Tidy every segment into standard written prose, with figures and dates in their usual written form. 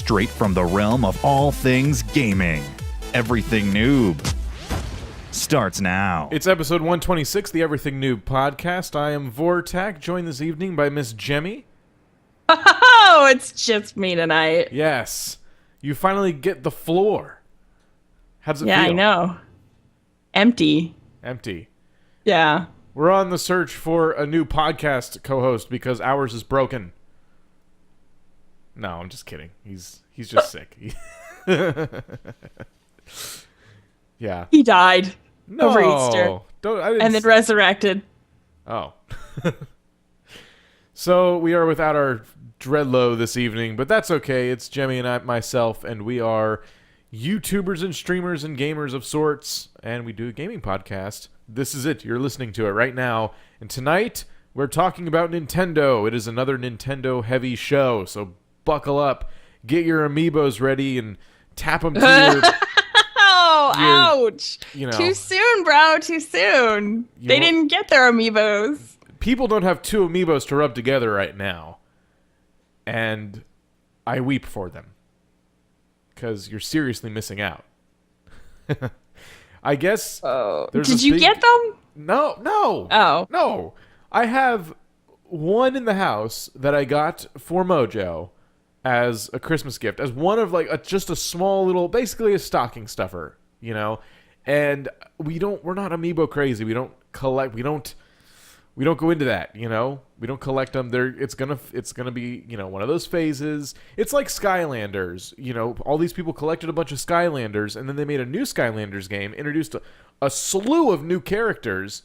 straight from the realm of all things gaming. Everything Noob starts now. It's episode 126, the Everything Noob podcast. I am Vortak, joined this evening by Miss Jemmy. Oh, it's just me tonight. Yes, you finally get the floor. How does it feel? Yeah, I know. Empty. Empty. Yeah. We're on the search for a new podcast co-host because ours is broken. No, I'm just kidding. He's just sick. Yeah. He died over Easter. And then resurrected. Oh. So we are without our Dreadlow this evening, but that's okay. It's Jemmy and myself, and we are YouTubers and streamers and gamers of sorts, and we do a gaming podcast. This is it. You're listening to it right now. And tonight, we're talking about Nintendo. It is another Nintendo-heavy show, so buckle up. Get your amiibos ready and tap them to your... Oh, ouch. You know, too soon, bro. Too soon. They didn't get their amiibos. People don't have two amiibos to rub together right now. And I weep for them. Because you're seriously missing out. I guess... Did you get them? No. Oh. No. I have one in the house that I got for Mojo as a Christmas gift. As one of just a small little... Basically a stocking stuffer, you know? And we're not amiibo crazy. We don't collect... We don't go into that, you know? We don't collect them. It's gonna be, you know, one of those phases. It's like Skylanders, you know? All these people collected a bunch of Skylanders, and then they made a new Skylanders game, introduced a slew of new characters,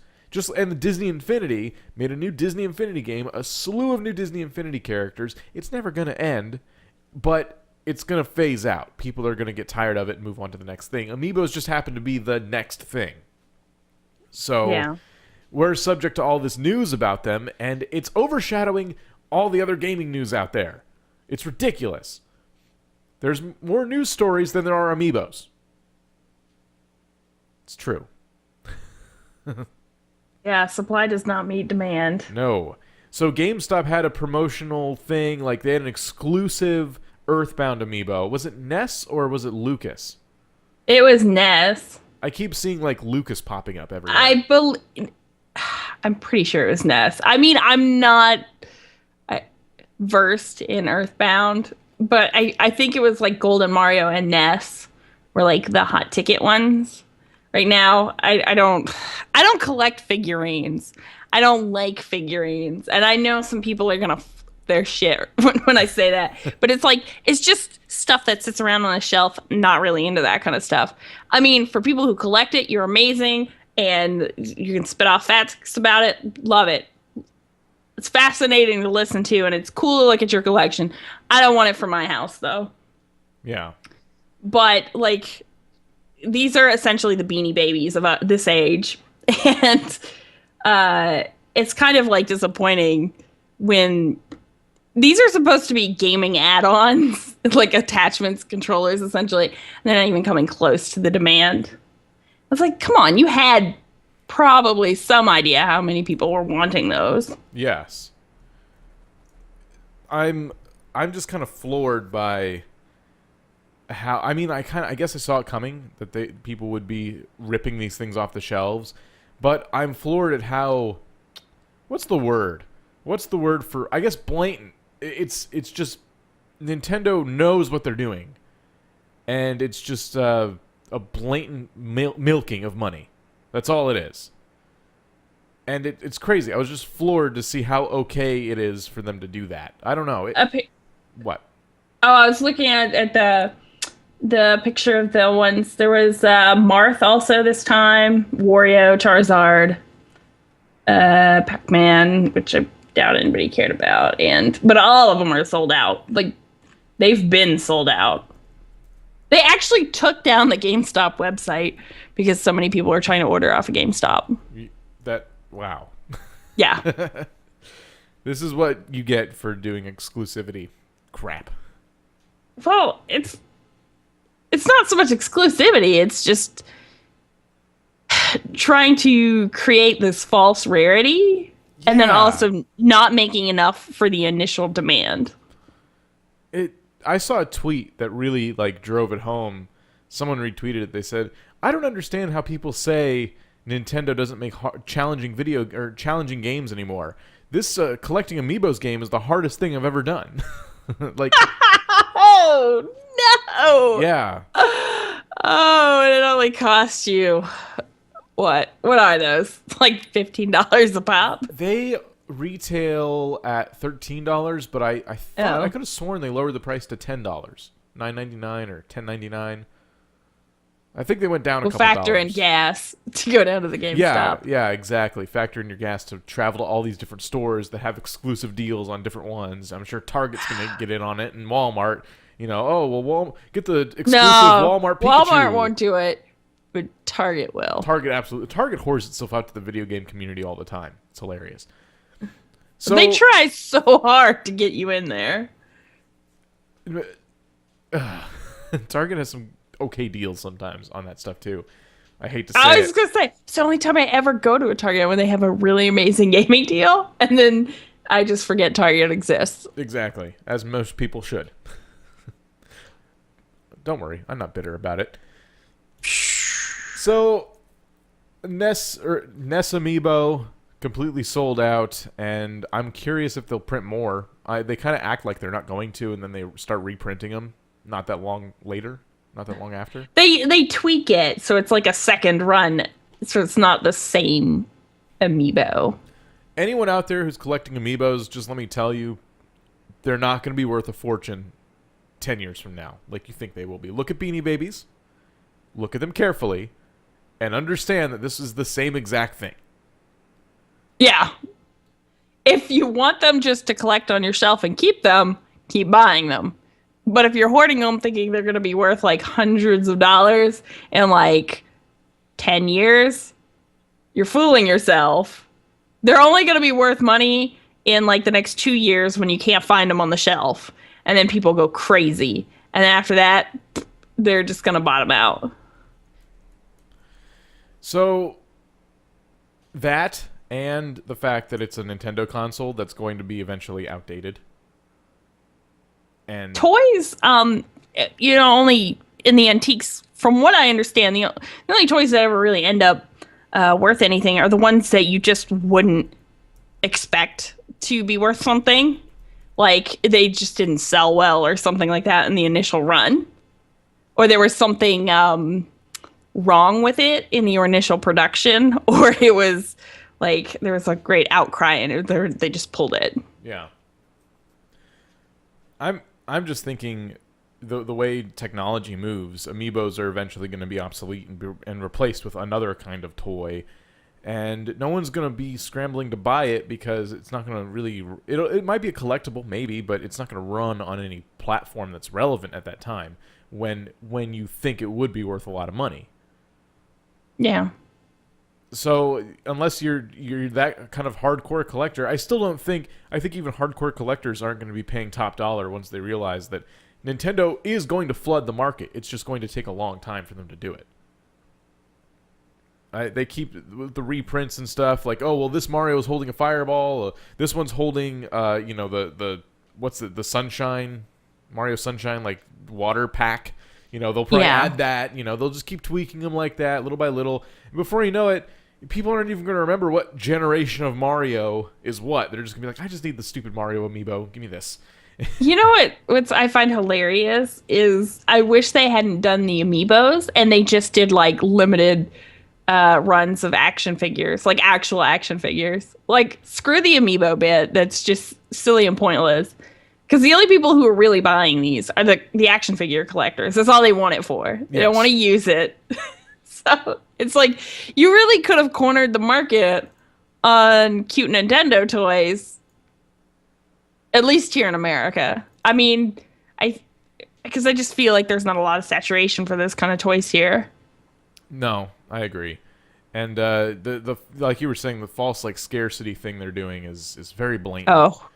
and the Disney Infinity made a new Disney Infinity game, a slew of new Disney Infinity characters. It's never gonna end, but it's gonna phase out. People are gonna get tired of it and move on to the next thing. Amiibos just happen to be the next thing. So... Yeah. We're subject to all this news about them, and it's overshadowing all the other gaming news out there. It's ridiculous. There's more news stories than there are amiibos. It's true. Yeah, supply does not meet demand. No. So GameStop had a promotional thing, like they had an exclusive Earthbound amiibo. Was it Ness or was it Lucas? It was Ness. I keep seeing Lucas popping up everywhere. I'm pretty sure it was Ness. I mean, I'm not versed in Earthbound, but I think it was Golden Mario and Ness were the hot ticket ones right now. I don't collect figurines. I don't like figurines, and I know some people are gonna their shit when I say that, but it's just stuff that sits around on a shelf. Not really into that kind of stuff. I mean, for people who collect it, you're amazing. And you can spit off facts about it. Love it. It's fascinating to listen to, and it's cool to look at your collection. I don't want it for my house, though. Yeah. But, these are essentially the Beanie Babies of this age. And it's kind of, disappointing when... These are supposed to be gaming add-ons, attachments, controllers, essentially. They're not even coming close to the demand. I was come on, you had probably some idea how many people were wanting those. Yes. I'm just kind of floored by how... I mean, I guess I saw it coming, that people would be ripping these things off the shelves, but I'm floored at how... What's the word? What's the word for... I guess blatant. It's just... Nintendo knows what they're doing. And it's just... a blatant milking of money. That's all it is. And it's crazy. I was just floored to see how okay it is for them to do that. I don't know. What? Oh, I was looking at the picture of the ones. There was Marth also this time, Wario, Charizard, Pac-Man, which I doubt anybody cared about, but all of them are sold out. They've been sold out. They actually took down the GameStop website because so many people were trying to order off of GameStop. Wow. Yeah. This is what you get for doing exclusivity crap. Well, it's not so much exclusivity. It's just trying to create this false rarity and then also not making enough for the initial demand. I saw a tweet that really like drove it home. Someone retweeted it. They said, "I don't understand how people say Nintendo doesn't make challenging games anymore. This collecting amiibos game is the hardest thing I've ever done." Like, oh no! yeah. Oh, and it only cost you what? What are those? Like $15 a pop? They retail at $13, but I thought I could have sworn they lowered the price to $10, $9.99 or $10.99. I think they went down a couple factor dollars. in gas to go down to the GameStop. Yeah, exactly. Factor in your gas to travel to all these different stores that have exclusive deals on different ones. I'm sure Target's going to get in on it, and Walmart. You know, get the exclusive Walmart Pikachu. Walmart won't do it, but Target will. Target absolutely. Target whores itself out to the video game community all the time. It's hilarious. So they try so hard to get you in there. Target has some okay deals sometimes on that stuff too. I hate to say I was gonna say it's the only time I ever go to a Target when they have a really amazing gaming deal, and then I just forget Target exists. Exactly, as most people should. Don't worry, I'm not bitter about it. So, Ness Amiibo completely sold out, and I'm curious if they'll print more. They kind of act like they're not going to, and then they start reprinting them not that long after. They tweak it so it's like a second run, so it's not the same Amiibo. Anyone out there who's collecting Amiibos, just let me tell you, they're not going to be worth a fortune 10 years from now, like you think they will be. Look at Beanie Babies, look at them carefully, and understand that this is the same exact thing. Yeah. If you want them just to collect on your shelf and keep them, keep buying them. But if you're hoarding them thinking they're going to be worth like hundreds of dollars in like 10 years, you're fooling yourself. They're only going to be worth money in like the next 2 years when you can't find them on the shelf. And then people go crazy. And then after that, they're just going to bottom out. So, that and the fact that it's a Nintendo console that's going to be eventually outdated. And toys, only in the antiques, from what I understand, the only toys that ever really end up worth anything are the ones that you just wouldn't expect to be worth something. Like, they just didn't sell well or something like that in the initial run. Or there was something wrong with it in your initial production. Or it was, like, there was a great outcry and they just pulled it. Yeah. I'm just thinking the way technology moves, Amiibos are eventually going to be obsolete and replaced with another kind of toy. And no one's going to be scrambling to buy it because it's not going to really... It might be a collectible, maybe, but it's not going to run on any platform that's relevant at that time when you think it would be worth a lot of money. Yeah. So unless you're that kind of hardcore collector, I still don't think... I think even hardcore collectors aren't going to be paying top dollar once they realize that Nintendo is going to flood the market. It's just going to take a long time for them to do it. They keep the reprints and stuff like, oh well, this Mario is holding a fireball. This one's holding, the Sunshine, Mario Sunshine like water pack. They'll probably add that. They'll just keep tweaking them like that, little by little. And before you know it, people aren't even going to remember what generation of Mario is what. They're just going to be like, I just need the stupid Mario amiibo. Give me this. You know what I find hilarious is I wish they hadn't done the amiibos and they just did like limited runs of action figures, like actual action figures. Like, screw the amiibo bit. That's just silly and pointless. Because the only people who are really buying these are the action figure collectors. That's all they want it for. They don't want to use it. So it's like, you really could have cornered the market on cute Nintendo toys, at least here in America. I mean, because I just feel like there's not a lot of saturation for this kind of toys here. No, I agree. And the like you were saying, the false like scarcity thing they're doing is very blatant. Oh.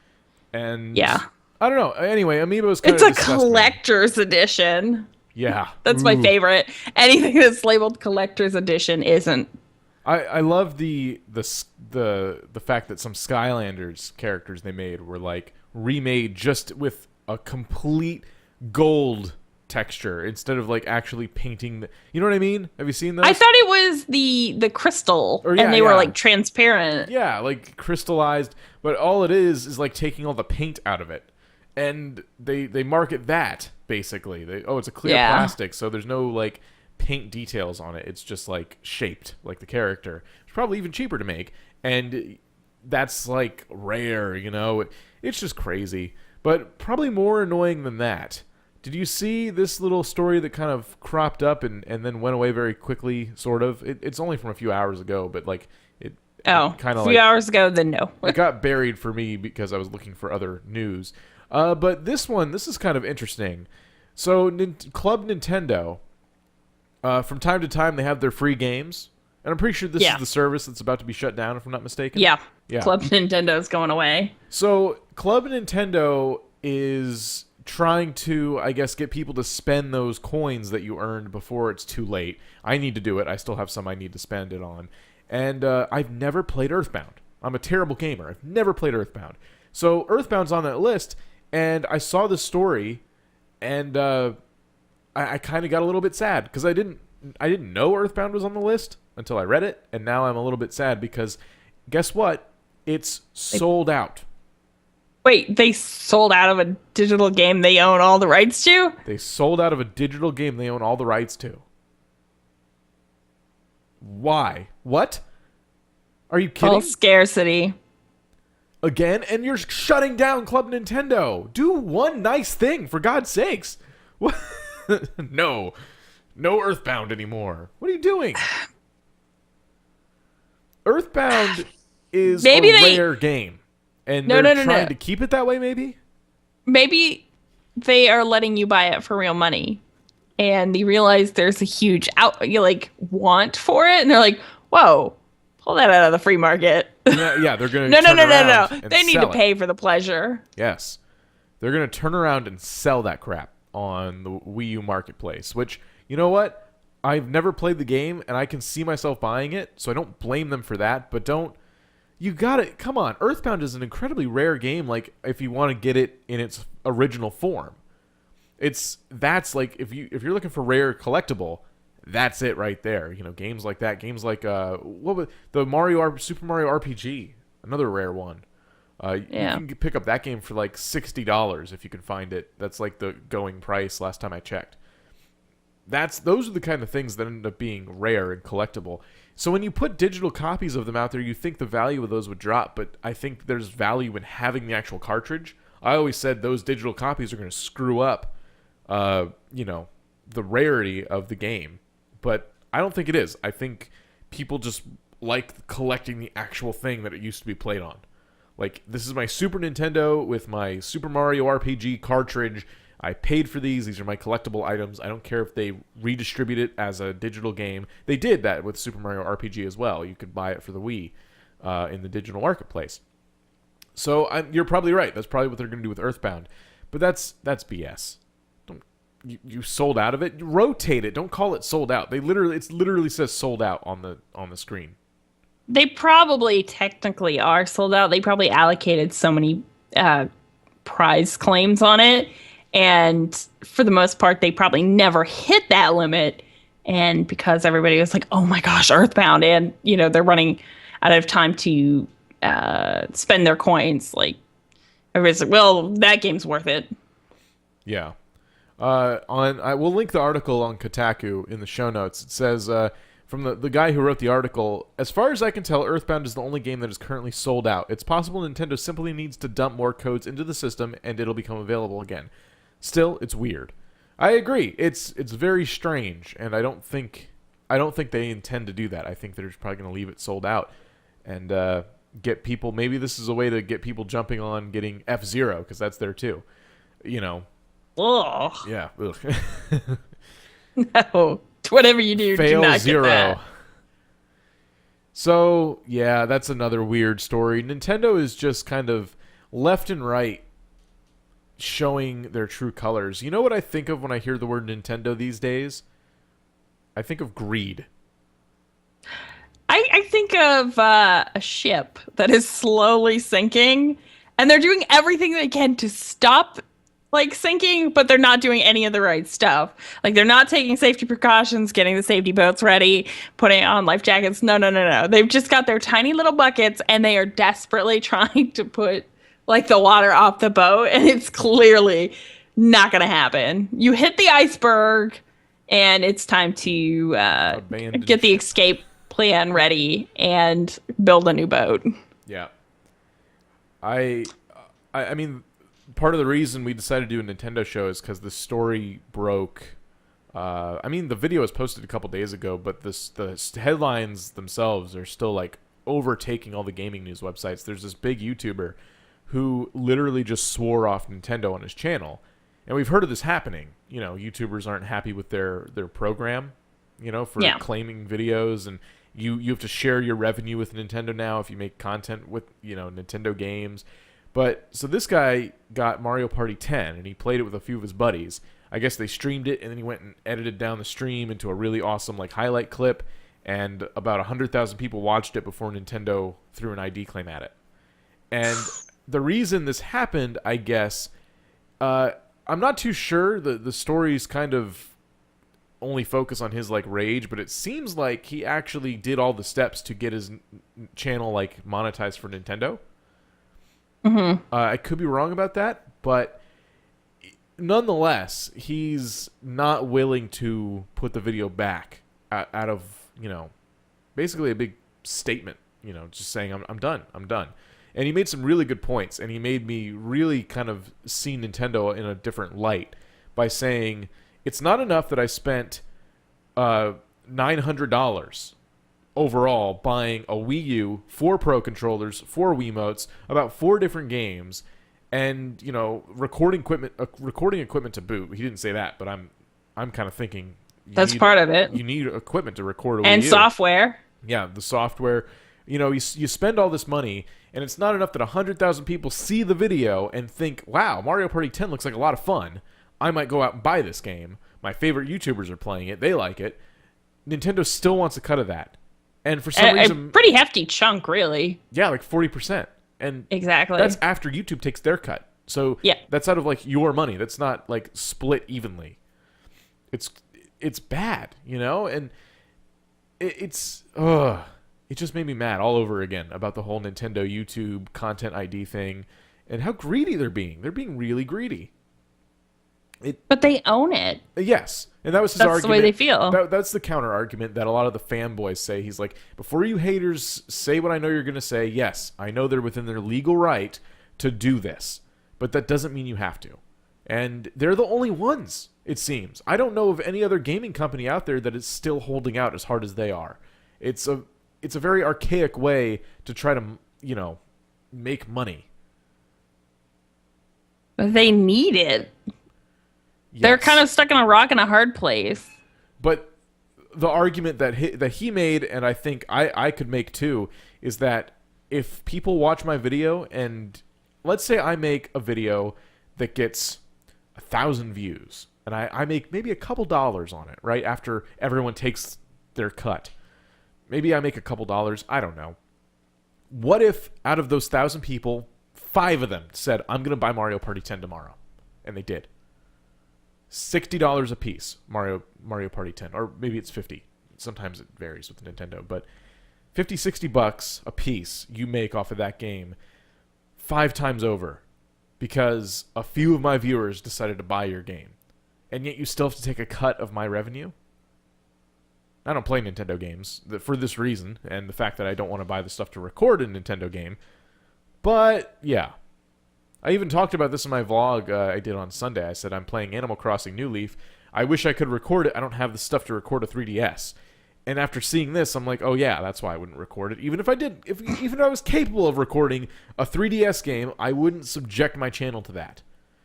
And yeah. I don't know. Anyway, Amiibo's kind of It's a collector's edition. Yeah. That's my favorite. Anything that's labeled collector's edition isn't. I love the fact that some Skylanders characters they made were like remade just with a complete gold texture instead of like actually painting you know what I mean? Have you seen those? I thought it was the crystal, Or, yeah, and they were like transparent. Yeah, like crystallized, but all it is like taking all the paint out of it. And they market that basically. It's a clear plastic, so there's no like paint details on it. It's just like shaped like the character. It's probably even cheaper to make, and that's like rare, you know. It's just crazy. But probably more annoying than that. Did you see this little story that kind of cropped up and then went away very quickly, sort of? It's only from a few hours ago, but like it kind of a few hours ago, then no. It got buried for me because I was looking for other news. But this is kind of interesting. So Club Nintendo, from time to time, they have their free games. And I'm pretty sure this is the service that's about to be shut down, if I'm not mistaken. Yeah. Club Nintendo's going away. So Club Nintendo is trying to, I guess, get people to spend those coins that you earned before it's too late. I need to do it. I still have some I need to spend it on. And I've never played Earthbound. I'm a terrible gamer. I've never played Earthbound. So Earthbound's on that list, and I saw the story, and I kind of got a little bit sad because I didn't know Earthbound was on the list until I read it, and now I'm a little bit sad because guess what? It's sold out. Wait, they sold out of a digital game they own all the rights to? They sold out of a digital game they own all the rights to. Why? What? Are you kidding? Well, scarcity. Again? And you're shutting down Club Nintendo. Do one nice thing, for God's sakes. What? No Earthbound anymore. What are you doing? Earthbound is a rare game. And they're trying to keep it that way, maybe? Maybe they are letting you buy it for real money. And they realize there's a huge want for it. And they're like, whoa, pull that out of the free market. Yeah, they're going to No. They need to pay for the pleasure. Yes. They're going to turn around and sell that crap on the Wii U marketplace, which, you know what? I've never played the game, and I can see myself buying it, so I don't blame them for that, but you got it. Come on. Earthbound is an incredibly rare game, like, if you want to get it in its original form. That's like, if you're looking for rare collectible, that's it right there. You know, games like that, games like, what was the Super Mario RPG, another rare one. You can pick up that game for like $60 if you can find it. That's like the going price last time I checked. Those are the kind of things that end up being rare and collectible. So when you put digital copies of them out there, you think the value of those would drop, but I think there's value in having the actual cartridge. I always said those digital copies are going to screw up, the rarity of the game, but I don't think it is. I think people just like collecting the actual thing that it used to be played on. Like, this is my Super Nintendo with my Super Mario RPG cartridge. I paid for these. These are my collectible items. I don't care if they redistribute it as a digital game. They did that with Super Mario RPG as well. You could buy it for the Wii in the digital marketplace. So you're probably right. That's probably what they're going to do with Earthbound. But that's BS. You sold out of it. You rotate it. Don't call it sold out. It literally says sold out on the screen. They probably technically are sold out. They probably allocated so many prize claims on it. And for the most part, they probably never hit that limit. And because everybody was like, oh my gosh, Earthbound. And, they're running out of time to spend their coins. Like, everybody's like, well, that game's worth it. Yeah. I will link the article on Kotaku in the show notes. It says... from the guy who wrote the article, as far as I can tell, Earthbound is the only game that is currently sold out. It's possible Nintendo simply needs to dump more codes into the system and it'll become available again. Still, it's weird. I agree. It's very strange, and I don't think they intend to do that. I think they're just probably going to leave it sold out and get people. Maybe this is a way to get people jumping on getting F-Zero because that's there too. Ugh. Yeah. Ugh. No. Whatever you do, Fail do not zero. Get that. So, yeah, that's another weird story. Nintendo is just kind of left and right showing their true colors. You know what I think of when I hear the word Nintendo these days? I think of greed. I think of a ship that is slowly sinking, and they're doing everything they can to stop like sinking, but they're not doing any of the right stuff. Like they're not taking safety precautions, getting the safety boats ready, putting on life jackets. No, no, no, no. They've just got their tiny little buckets and they are desperately trying to put like the water off the boat, and it's clearly not going to happen. You hit the iceberg and it's time to get the escape plan ready and build a new boat. Yeah. I mean, part of the reason we decided to do a Nintendo show is because the story broke. I mean, the video was posted a couple days ago, but the headlines themselves are still like overtaking all the gaming news websites. There's this big YouTuber who literally just swore off Nintendo on his channel, and we've heard of this happening. You know, YouTubers aren't happy with their program, you know, for claiming videos, and you have to share your revenue with Nintendo now if you make content with, you know, Nintendo games. But so this guy got Mario Party 10 and he played it with a few of his buddies. I guess they streamed it and then he went and edited down the stream into a really awesome like highlight clip, and about 100,000 people watched it before Nintendo threw an ID claim at it. And the reason this happened, I guess, I'm not too sure. The stories kind of only focus on his like rage, but it seems like he actually did all the steps to get his channel like monetized for Nintendo. Mm-hmm. I could be wrong about that, but nonetheless, he's not willing to put the video back out of, you know, basically a big statement, you know, just saying, I'm done. And he made some really good points, and he made me really kind of see Nintendo in a different light by saying, it's not enough that I spent $900 overall buying a Wii U, 4 Pro controllers, 4 Wiimotes, about 4 different games, and, you know, recording equipment to boot. He didn't say that, but I'm kind of thinking that's part of it. You need equipment to record a Wii and U. Software. Yeah, the software. You know, you spend all this money, and it's not enough that 100,000 people see the video and think, wow, Mario Party 10 looks like a lot of fun. I might go out and buy this game. My favorite YouTubers are playing it. They like it. Nintendo still wants a cut of that. And for some reason... A pretty hefty chunk, really. Yeah, like 40%. And exactly. That's after YouTube takes their cut. So that's out of, like, your money. That's not, like, split evenly. It's bad, you know? And it just made me mad all over again about the whole Nintendo YouTube content ID thing and how greedy they're being. They're being really greedy. But they own it. Yes. And that was his argument. That's the way they feel. That's the counter argument that a lot of the fanboys say. He's like, before you haters say what I know you're going to say, yes, I know they're within their legal right to do this. But that doesn't mean you have to. And they're the only ones, it seems. I don't know of any other gaming company out there that is still holding out as hard as they are. It's a very archaic way to try to, you know, make money. But they need it. Yes. They're kind of stuck in a rock and a hard place. But the argument that he made, and I think I could make too, is that if people watch my video, and let's say I make a video that gets 1,000 views, and I make maybe a couple dollars on it, right, after everyone takes their cut. Maybe I make a couple dollars, I don't know. What if out of those 1,000 people, 5 of them said, I'm going to buy Mario Party 10 tomorrow? And they did. $60 a piece, Mario Party 10, or maybe it's 50. Sometimes it varies with Nintendo, but $50-$60 a piece you make off of that game 5 times over because a few of my viewers decided to buy your game, and yet you still have to take a cut of my revenue. I don't play Nintendo games for this reason, and the fact that I don't want to buy the stuff to record a Nintendo game. But yeah. I even talked about this in my vlog I did on Sunday. I said I'm playing Animal Crossing New Leaf. I wish I could record it. I don't have the stuff to record a 3DS. And after seeing this, I'm like, oh yeah, that's why I wouldn't record it. Even if I did, even if I was capable of recording a 3DS game, I wouldn't subject my channel to that.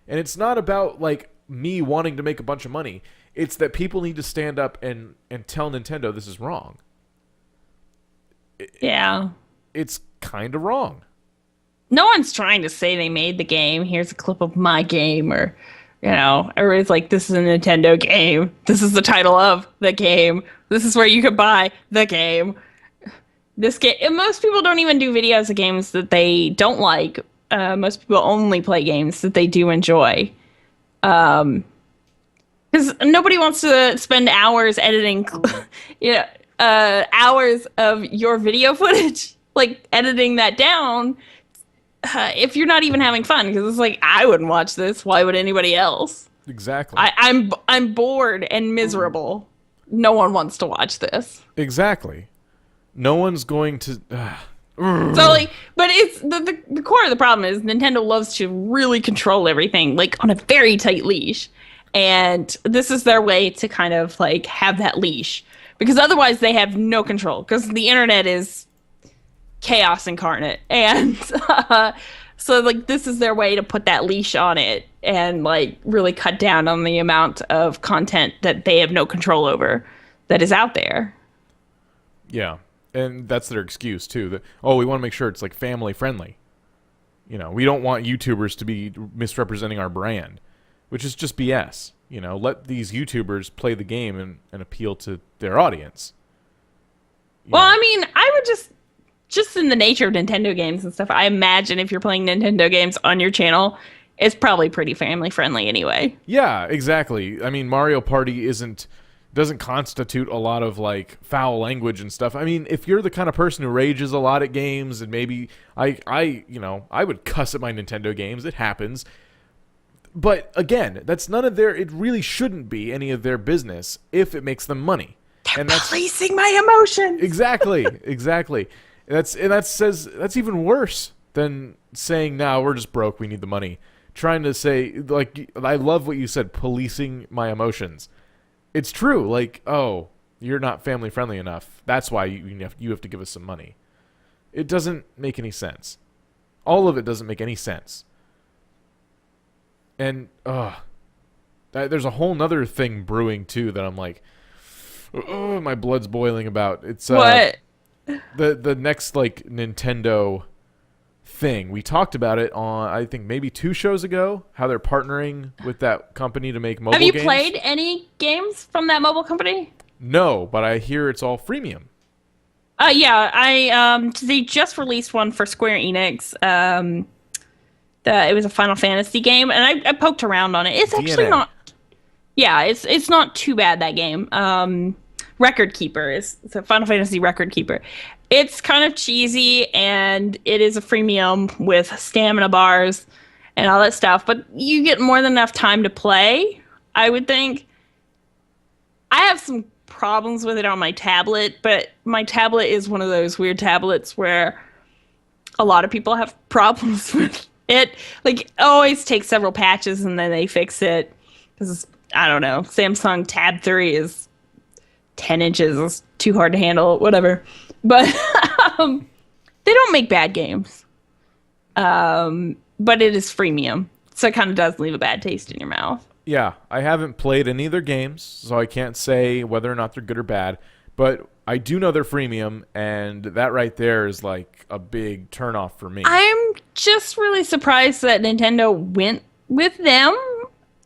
And it's not about like me wanting to make a bunch of money. It's that people need to stand up and tell Nintendo this is wrong. Yeah. It's kind of wrong. No one's trying to say they made the game. Here's a clip of my game, or, you know, everybody's like, this is a Nintendo game. This is the title of the game. This is where you could buy the game. This game. And most people don't even do videos of games that they don't like. Most people only play games that they do enjoy. Because nobody wants to spend hours editing, hours of your video footage, like editing that down, if you're not even having fun. Because it's like, I wouldn't watch this. Why would anybody else? Exactly. I'm bored and miserable. No one wants to watch this. Exactly. No one's going to. So like, but it's the core of the problem is Nintendo loves to really control everything, like on a very tight leash, and this is their way to kind of like have that leash, because otherwise they have no control, because the internet is chaos incarnate, and so like this is their way to put that leash on it and like really cut down on the amount of content that they have no control over that is out there. Yeah. And that's their excuse, too. That, we want to make sure it's, like, family-friendly. We don't want YouTubers to be misrepresenting our brand, which is just BS. Let these YouTubers play the game and appeal to their audience. I mean, I would just in the nature of Nintendo games and stuff, I imagine if you're playing Nintendo games on your channel, it's probably pretty family-friendly anyway. Yeah, exactly. I mean, Mario Party doesn't constitute a lot of like foul language and stuff. I mean, if you're the kind of person who rages a lot at games, and maybe I would cuss at my Nintendo games. It happens. But again, that's none of their. It really shouldn't be any of their business if it makes them money. That's policing my emotions. Exactly. That's even worse than saying, "No, we're just broke. We need the money." Trying to say, like, I love what you said, policing my emotions. It's true. Like, you're not family friendly enough. That's why you have to give us some money. It doesn't make any sense. All of it doesn't make any sense. And there's a whole nother thing brewing too that I'm like, my blood's boiling about. It's what? The next like Nintendo thing. We talked about it on, I think, maybe 2 shows ago, how they're partnering with that company to make mobile games. Have you played any games from that mobile company? No, but I hear it's all freemium. Yeah, they just released one for Square Enix. It was a Final Fantasy game, and I poked around on it. It's actually not. Yeah, it's not too bad, that game. Record Keeper it's a Final Fantasy Record Keeper. It's kind of cheesy, and it is a freemium with stamina bars and all that stuff, but you get more than enough time to play, I would think. I have some problems with it on my tablet, but my tablet is one of those weird tablets where a lot of people have problems with it. Like, it always takes several patches and then they fix it. Because, I don't know, Samsung Tab 3 is 10 inches. It's too hard to handle, whatever. But they don't make bad games. But it is freemium. So it kind of does leave a bad taste in your mouth. Yeah, I haven't played any of their games, so I can't say whether or not they're good or bad. But I do know they're freemium, and that right there is like a big turnoff for me. I'm just really surprised that Nintendo went with them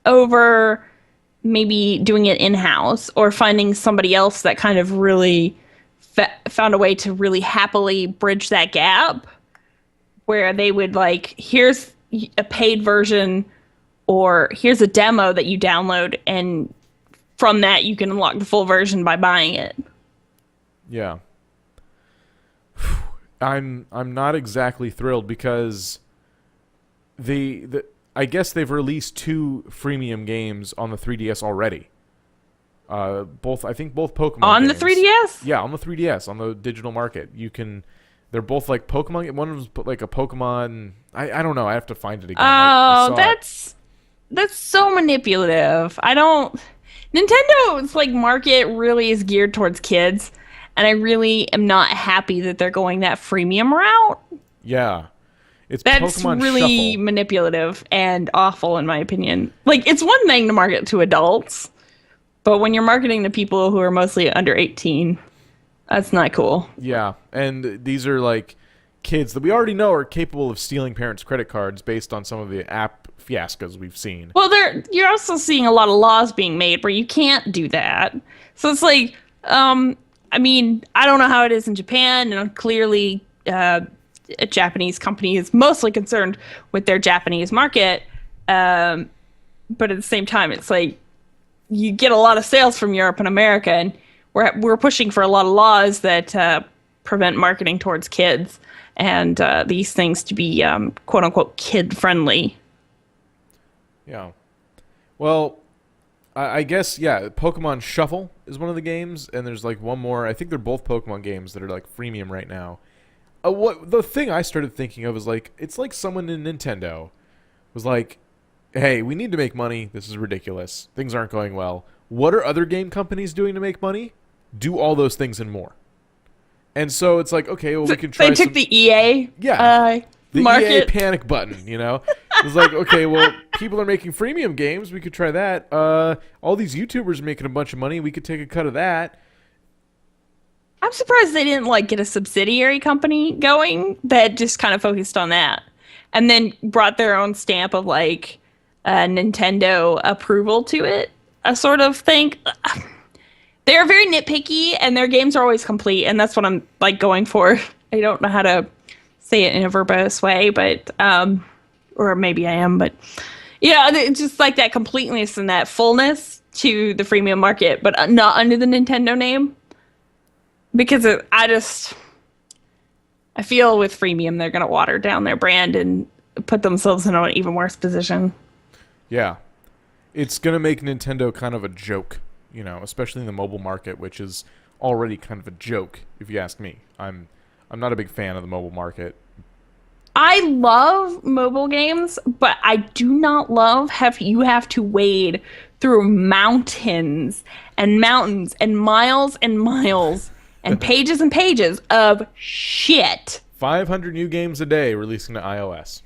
over maybe doing it in-house or finding somebody else that kind of really found a way to really happily bridge that gap, where they would like, here's a paid version, or here's a demo that you download, and from that you can unlock the full version by buying it. Yeah. I'm not exactly thrilled because I guess they've released 2 freemium games on the 3DS already. I think both Pokemon on games. The 3DS? Yeah, on the 3DS, on the digital market. They're both like Pokemon. One was like a Pokemon. I don't know. I have to find it again. Oh, that's so manipulative. Nintendo's like market really is geared towards kids, and I really am not happy that they're going that freemium route. Yeah. That's Pokemon really Shuffle. Manipulative and awful, in my opinion. Like, it's one thing to market to adults, but when you're marketing to people who are mostly under 18, that's not cool. Yeah, and these are like kids that we already know are capable of stealing parents' credit cards based on some of the app fiascos we've seen. Well, you're also seeing a lot of laws being made where you can't do that. So it's like, I mean, I don't know how it is in Japan, and clearly a Japanese company is mostly concerned with their Japanese market. but at the same time, it's like you get a lot of sales from Europe and America, and we're pushing for a lot of laws that prevent marketing towards kids and these things to be quote unquote kid friendly. Yeah. Well, I guess, yeah, Pokemon Shuffle is one of the games, and there's like one more. I think they're both Pokemon games that are like freemium right now. What the thing I started thinking of is like, it's like someone in Nintendo was like, hey, we need to make money. This is ridiculous. Things aren't going well. What are other game companies doing to make money? Do all those things and more. And so it's like, okay, well, we can try They took the EA the market. EA panic button, you know? It's like, okay, well, people are making freemium games. We could try that. All these YouTubers are making a bunch of money. We could take a cut of that. I'm surprised they didn't like get a subsidiary company going that just kind of focused on that, and then brought their own stamp of like Nintendo approval to it, a sort of thing. They're very nitpicky, and their games are always complete, and that's what I'm like going for. I don't know how to say it in a verbose way, but or maybe I am, but yeah, it's just like that completeness and that fullness to the freemium market, but not under the Nintendo name. Because I feel with freemium, they're going to water down their brand and put themselves in an even worse position. Yeah. It's going to make Nintendo kind of a joke, you know, especially in the mobile market, which is already kind of a joke, if you ask me. I'm not a big fan of the mobile market. I love mobile games, but I do not love you have to wade through mountains and miles and miles and pages of shit 500 new games a day releasing to iOS.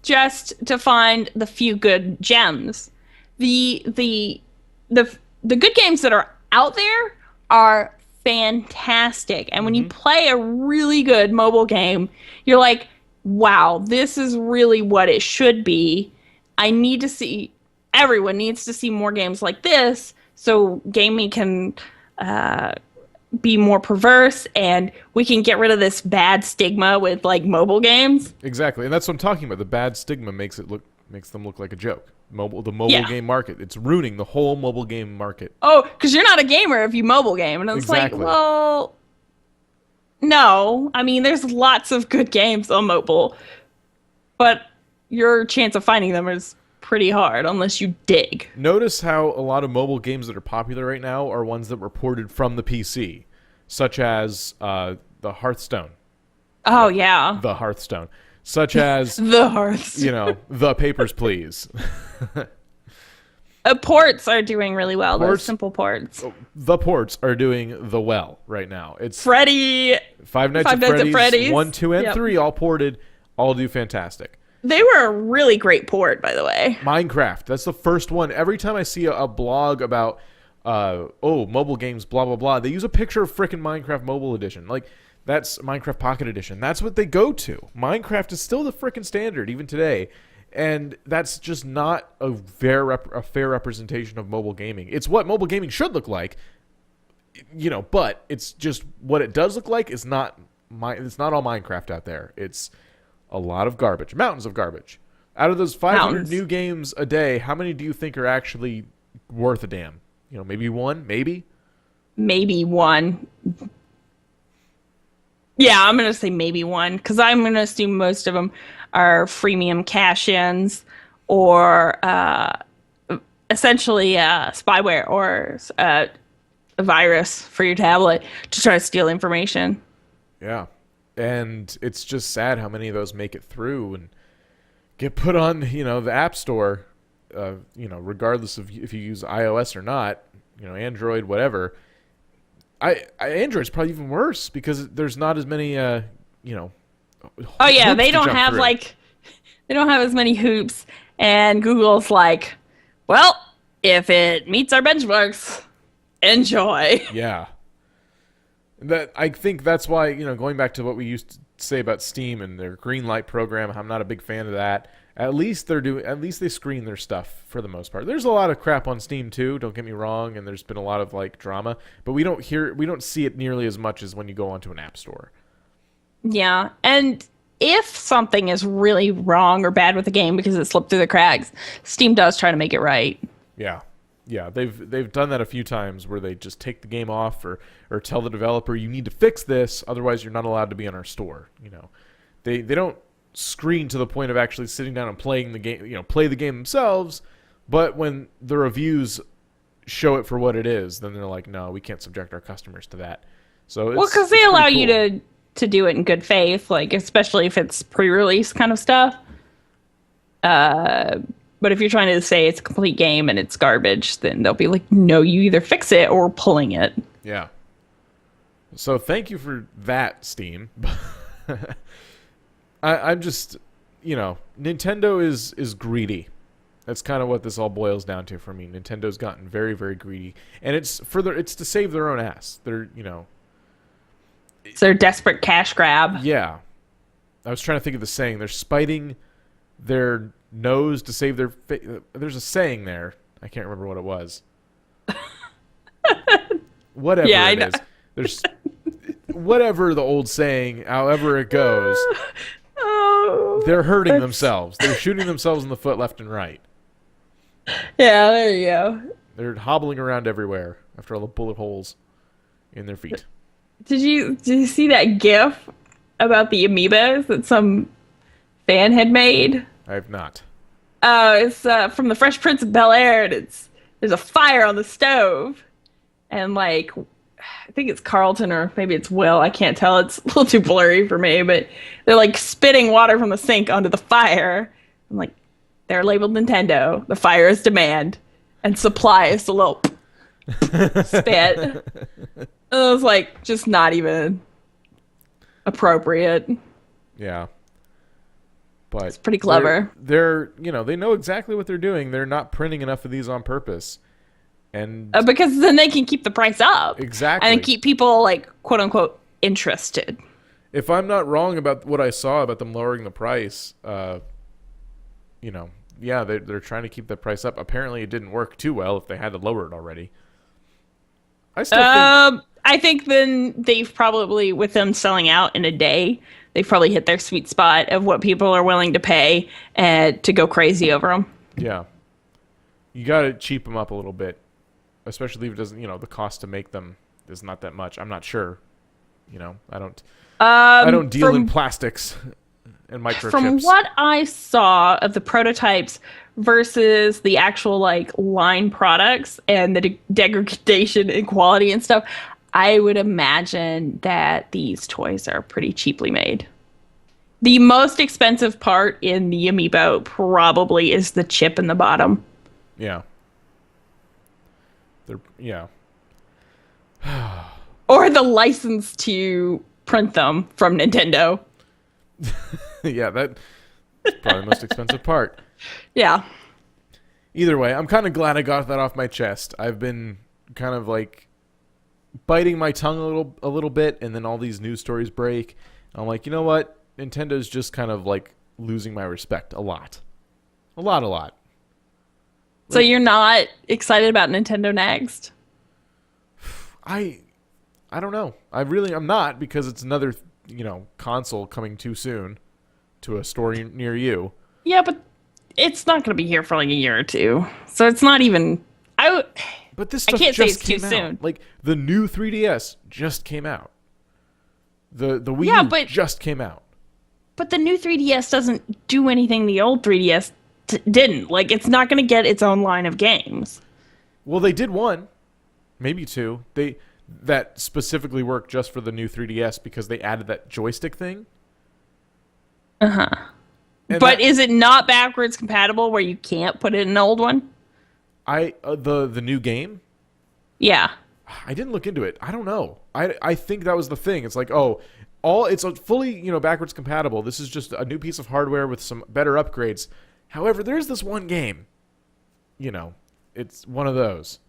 just to find the few good gems. The good games that are out there are fantastic. And when you play a really good mobile game, you're like, wow, this is really what it should be. Everyone needs to see more games like this so gaming can be more perverse, and we can get rid of this bad stigma with like mobile games. Exactly, and that's what I'm talking about. The bad stigma makes them look like a joke. The mobile game market, it's ruining the whole mobile game market. Oh, because you're not a gamer if you mobile game, and it's Exactly. like, well, no. I mean, there's lots of good games on mobile, but your chance of finding them is pretty hard unless you dig. Notice how a lot of mobile games that are popular right now are ones that were ported from the PC, such as the Hearthstone. Oh, yeah. The Hearthstone. Such as, The Hearths. you know, the Papers, Please. Ports are doing really well. Those Ports- simple ports. The ports are doing the well right now. It's Freddy. Five Nights at Freddy's, 1, 2, and 3 all ported, all do fantastic. They were a really great port, by the way. Minecraft, that's the first one. Every time I see a blog about, mobile games, blah, blah, blah, they use a picture of frickin' Minecraft Mobile Edition. Like, that's Minecraft Pocket Edition. That's what they go to. Minecraft is still the frickin' standard, even today. And that's just not a fair representation of mobile gaming. It's what mobile gaming should look like, you know, but it's just what it does look like is not it's not all Minecraft out there. It's a lot of garbage, mountains of garbage. Out of those 500 new games a day, how many do you think are actually worth a damn? You know, maybe one, maybe? Maybe one. Yeah, I'm going to say maybe one, because I'm going to assume most of them are freemium cash-ins or essentially spyware or a virus for your tablet to try to steal information. Yeah. And it's just sad how many of those make it through and get put on, you know, the App Store, you know, regardless of if you use iOS or not, you know, Android, whatever. Android's probably even worse because there's not as many, you know. Oh yeah, hoops they to don't jump have through. they don't have as many hoops, and Google's like, well, if it meets our benchmarks, enjoy. Yeah. I think that's why, you know, going back to what we used to say about Steam and their green light program, I'm not a big fan of that. At least they screen their stuff for the most part. There's a lot of crap on Steam too, don't get me wrong, and there's been a lot of like drama, but we don't see it nearly as much as when you go onto an app store. Yeah, and if something is really wrong or bad with the game because it slipped through the cracks, Steam does try to make it right. Yeah. Yeah, they've done that a few times where they just take the game off or tell the developer you need to fix this, otherwise you're not allowed to be in our store. They don't screen to the point of actually sitting down and playing the game, play the game themselves, but when the reviews show it for what it is, then they're like, no, we can't subject our customers to that. So because they allow you to do it in good faith, like especially if it's pre-release kind of stuff. But if you're trying to say it's a complete game and it's garbage, then they'll be like, no, you either fix it or we're pulling it. Yeah. So thank you for that, Steam. I'm just, Nintendo is greedy. That's kind of what this all boils down to for me. Nintendo's gotten very, very greedy, and it's to save their own ass. It's their desperate cash grab. Yeah. I was trying to think of the saying. They're spiting their nose to save their there's a saying there. I can't remember what it was. Whatever it is. There's whatever the old saying, however it goes. They're hurting themselves. They're shooting themselves in the foot left and right. Yeah, there you go. They're hobbling around everywhere after all the bullet holes in their feet. Did you see that GIF about the amiibos that some fan had made? I have not. It's from the Fresh Prince of Bel-Air, and there's a fire on the stove, and I think it's Carlton or maybe it's Will. I can't tell. It's a little too blurry for me, but they're spitting water from the sink onto the fire. I'm like, they're labeled Nintendo. The fire is demand, and supply is the little spit. And it was just not even appropriate. Yeah. But it's pretty clever. They're they know exactly what they're doing. They're not printing enough of these on purpose. And because then they can keep the price up. Exactly. And keep people quote unquote interested. If I'm not wrong about what I saw about them lowering the price, they're trying to keep the price up. Apparently it didn't work too well if they had to lower it already. I think then they've probably, with them selling out in a day, they've probably hit their sweet spot of what people are willing to pay to go crazy over them. Yeah. You got to cheap them up a little bit, especially if it doesn't, the cost to make them is not that much. I'm not sure. I don't deal in plastics and microchips. From what I saw of the prototypes versus the actual line products and the degradation in quality and stuff, I would imagine that these toys are pretty cheaply made. The most expensive part in the amiibo probably is the chip in the bottom. Yeah. Yeah. Or the license to print them from Nintendo. Yeah, that's probably the most expensive part. Yeah. Either way, I'm kind of glad I got that off my chest. I've been kind of biting my tongue a little bit, and then all these news stories break. I'm like, you know what? Nintendo's just kind of losing my respect a lot. A lot. So you're not excited about Nintendo Next? I don't know. I'm not, because it's another, console coming too soon to a store near you. Yeah, but it's not going to be here for a year or two. So it's not even But this stuff I can't say just it's too came out. soon. The new 3DS just came out. The Wii U just came out. But the new 3DS doesn't do anything the old 3DS didn't. It's not going to get its own line of games. Well, they did one, maybe two. That specifically worked just for the new 3DS because they added that joystick thing. Uh-huh. But is it not backwards compatible where you can't put it in an old one? The new game? Yeah. I didn't look into it. I don't know. I think that was the thing. It's it's fully, backwards compatible. This is just a new piece of hardware with some better upgrades. However, there's this one game. It's one of those.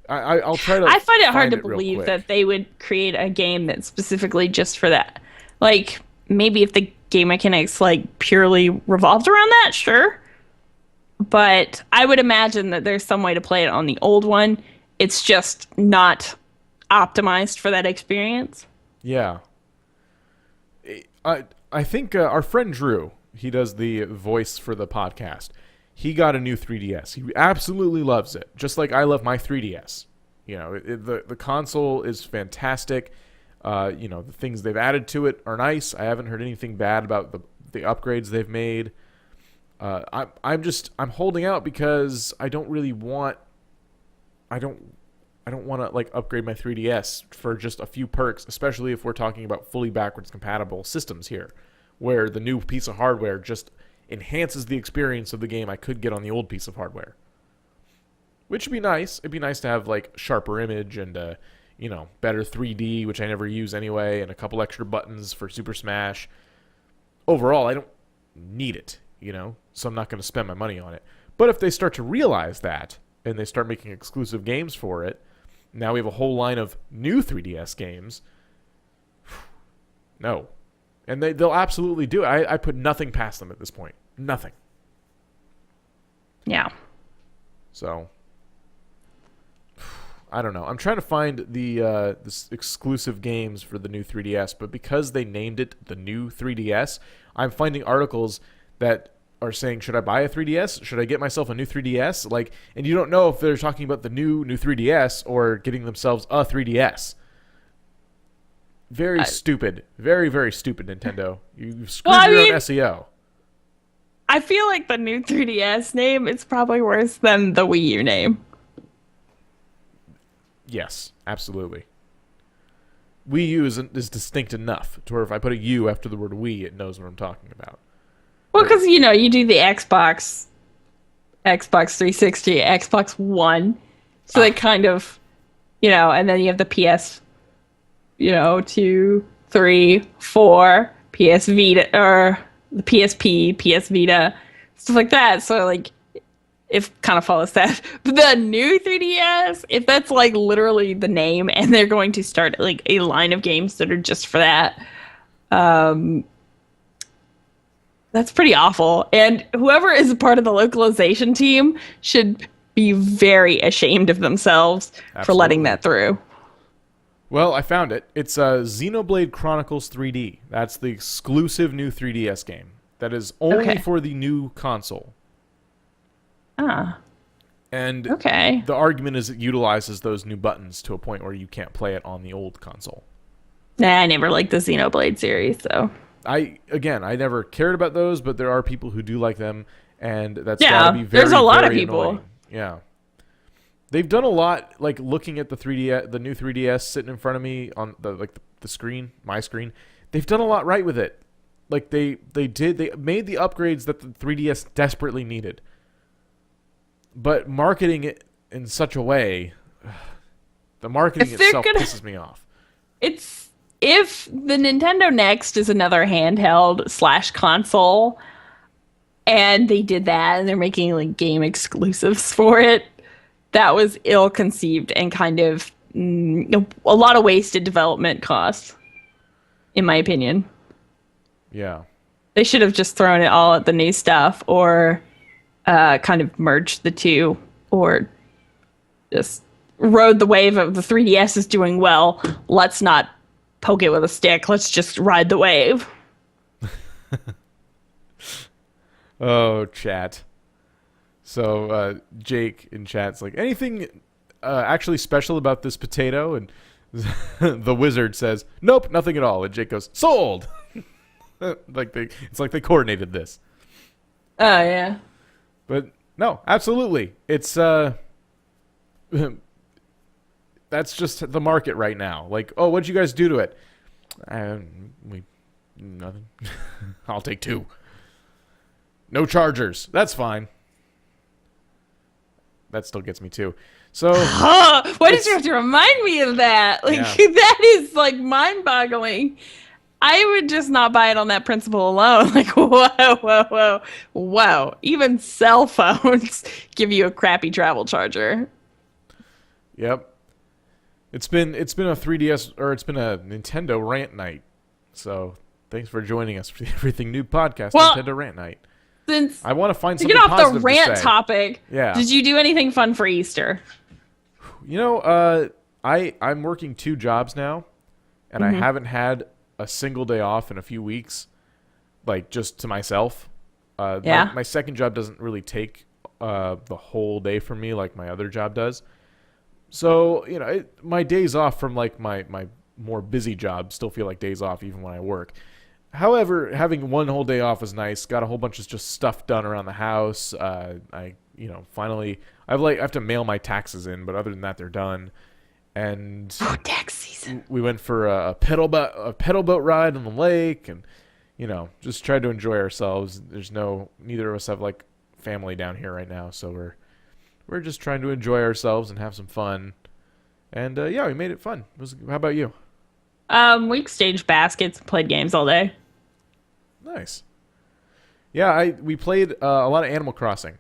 I'll try to. I find it hard to real believe quick. that they would create a game that's specifically just for that. Maybe if the game mechanics purely revolved around that, sure. But I would imagine that there's some way to play it on the old one. It's just not optimized for that experience. Yeah. I think our friend Drew, he does the voice for the podcast. He got a new 3DS. He absolutely loves it, just like I love my 3DS. The console is fantastic. The things they've added to it are nice. I haven't heard anything bad about the upgrades they've made. I'm holding out because I don't want to like upgrade my 3DS for just a few perks, especially if we're talking about fully backwards compatible systems here, where the new piece of hardware just enhances the experience of the game I could get on the old piece of hardware. Which would be nice. It'd be nice to have like sharper image and better 3D, which I never use anyway, and a couple extra buttons for Super Smash. Overall, I don't need it, so I'm not going to spend my money on it. But if they start to realize that and they start making exclusive games for it, now we have a whole line of new 3DS games. No. And they'll absolutely do it. I put nothing past them at this point. Nothing. Yeah. So, I don't know. I'm trying to find the exclusive games for the new 3DS, but because they named it the new 3DS, I'm finding articles that are saying, should I buy a 3DS? Should I get myself a new 3DS? And you don't know if they're talking about the new 3DS or getting themselves a 3DS. Very stupid. Very, very stupid, Nintendo. You screwed your own SEO. I feel like the new 3DS name is probably worse than the Wii U name. Yes, absolutely. Wii U is distinct enough to where if I put a U after the word Wii, it knows what I'm talking about. Well, because, you do the Xbox 360, Xbox One. So they kind of, and then you have the PS, 2, 3, 4, PS Vita, or the PSP, PS Vita, stuff like that. So, it kind of follows that. But the new 3DS, if that's, literally the name, and they're going to start, a line of games that are just for that, that's pretty awful. And whoever is a part of the localization team should be very ashamed of themselves for letting that through. Well, I found it. It's Xenoblade Chronicles 3D. That's the exclusive new 3DS game. That is only for the new console. And the argument is it utilizes those new buttons to a point where you can't play it on the old console. Nah, I never liked the Xenoblade series, so... I never cared about those, but there are people who do like them, and that's gotta be very, there's a lot of very people. Annoying. Yeah. They've done a lot, looking at the new 3DS sitting in front of me on the screen, my screen. They've done a lot right with it. They made the upgrades that the 3DS desperately needed. But marketing it in such a way, the marketing itself pisses me off. If the Nintendo Next is another handheld / console, and they did that, and they're making game exclusives for it, that was ill-conceived and kind of a lot of wasted development costs, in my opinion. Yeah. They should have just thrown it all at the new stuff, or kind of merged the two, or just rode the wave of the 3DS is doing well. Let's not poke it with a stick. Let's just ride the wave. Oh, chat. So Jake in chat's like, anything actually special about this potato? And the wizard says, nope, nothing at all. And Jake goes, sold. It's like they coordinated this. Oh yeah. But no, absolutely. It's that's just the market right now. Oh, what'd you guys do to it? Nothing. I'll take 2. No chargers. That's fine. That still gets me too. So why did you have to remind me of that? That is mind-boggling. I would just not buy it on that principle alone. Whoa. Even cell phones give you a crappy travel charger. Yep. It's been a 3DS, or it's been a Nintendo rant night. So thanks for joining us for the Everything Noob podcast, Nintendo rant night. Since I want to find something get off positive the rant to say. topic, did you do anything fun for Easter? I'm working 2 jobs now, and I haven't had a single day off in a few weeks. like just to myself. Yeah. My second job doesn't really take the whole day from me like my other job does. So, my days off from like my more busy job still feel like days off even when I work. However, having one whole day off is nice. Got a whole bunch of just stuff done around the house. Finally, I have to mail my taxes in, but other than that, they're done. And tax season. We went for a pedal boat ride on the lake, and just tried to enjoy ourselves. Neither of us have like family down here right now, so we're just trying to enjoy ourselves and have some fun. And we made it fun. How about you? We exchanged baskets and played games all day. Nice. Yeah, we played a lot of Animal Crossing.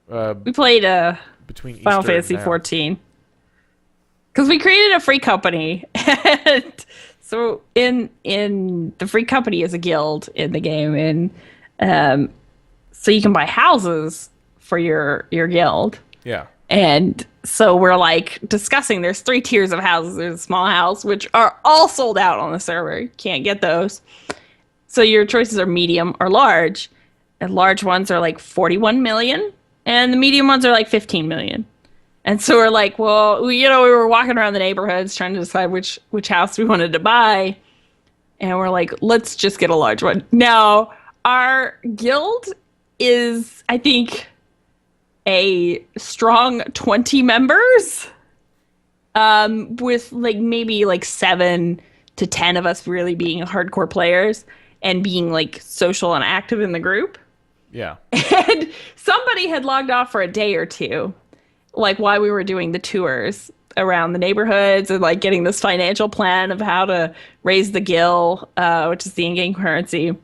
We played between Final Easter Fantasy and now. 14 because we created a free company, and so in the free company is a guild in the game, and so you can buy houses for your guild. Yeah. And so we're like discussing, there's 3 tiers of houses. There's a small house, which are all sold out on the server. You can't get those. So your choices are medium or large. And large ones are like 41 million. And the medium ones are like 15 million. And so we're like, well, we were walking around the neighborhoods trying to decide which house we wanted to buy. And we're like, let's just get a large one. Now, our guild is, I think, a strong 20 members, with like maybe like 7 to 10 of us really being hardcore players and being like social and active in the group. Yeah. And somebody had logged off for a day or two, like while we were doing the tours around the neighborhoods and like getting this financial plan of how to raise the gil, which is the in-game currency,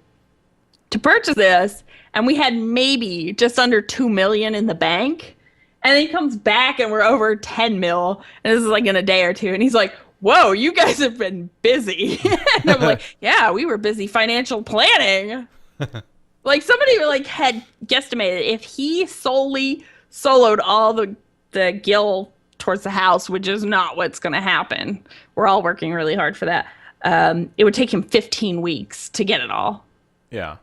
to purchase this. And we had maybe just under 2 million in the bank. And then he comes back and we're over 10 mil. And this is like in a day or two. And he's like, whoa, you guys have been busy. And I'm like, yeah, we were busy financial planning. Like somebody like had guesstimated if he solely soloed all the gil towards the house, which is not what's going to happen. We're all working really hard for that. It would take him 15 weeks to get it all. Yeah.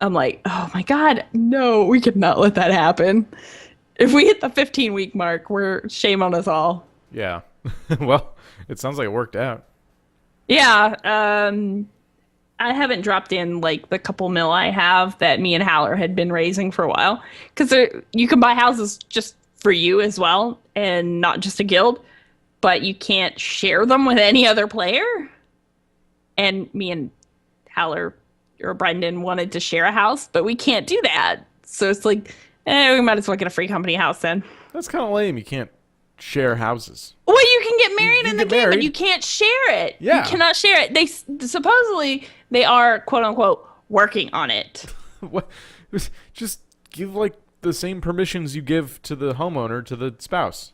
I'm like, oh my God, no, we could not let that happen. If we hit the 15-week mark, shame on us all. Yeah. Well, it sounds like it worked out. Yeah. I haven't dropped in like the couple mil I have that me and Haller had been raising for a while. Because you can buy houses just for you as well and not just a guild. But you can't share them with any other player. And me and Haller or Brendan wanted to share a house, but we can't do that. So it's like, we might as well get a free company house then. That's kind of lame. You can't share houses. Well, you can get married in the game, married. but you can't share it. Yeah. You cannot share it. They supposedly they are quote unquote working on it. What? Just give like the same permissions you give to the homeowner to the spouse.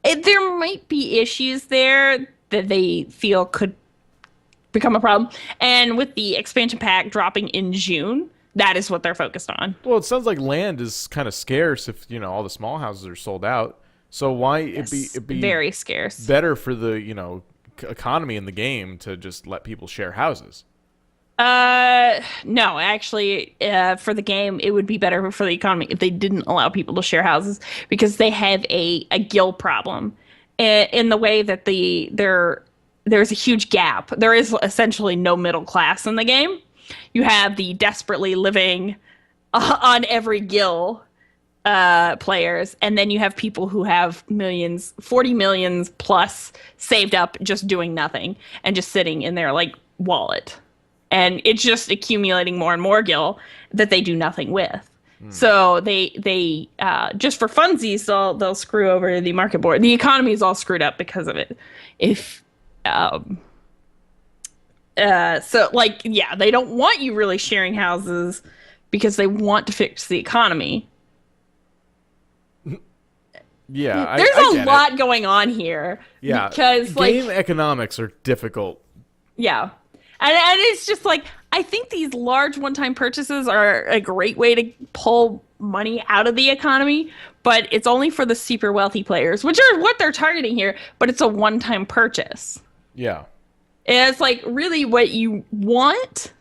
There might be issues there that they feel could become a problem. And with the expansion pack dropping in June, that is what they're focused on. Well, it sounds like land is kind of scarce if all the small houses are sold out. So why it be very scarce. better for the economy in the game to just let people share houses? No, actually, for the game, it would be better for the economy if they didn't allow people to share houses because they have a guild problem in the way that there's a huge gap. There is essentially no middle class in the game. You have the desperately living on every guild players, and then you have people who have 40 millions plus saved up just doing nothing and just sitting in their like wallet. And it's just accumulating more and more gil that they do nothing with. So they just for funsies, they'll screw over the market board. The economy is all screwed up because of it. So like, yeah, they don't want you really sharing houses because they want to fix the economy. Yeah, there's a lot going on here. Yeah, because game economics are difficult. Yeah, and it's just like I think these large one-time purchases are a great way to pull money out of the economy, but it's only for the super wealthy players, which are what they're targeting here. But it's a one-time purchase. Yeah. And it's like really what you want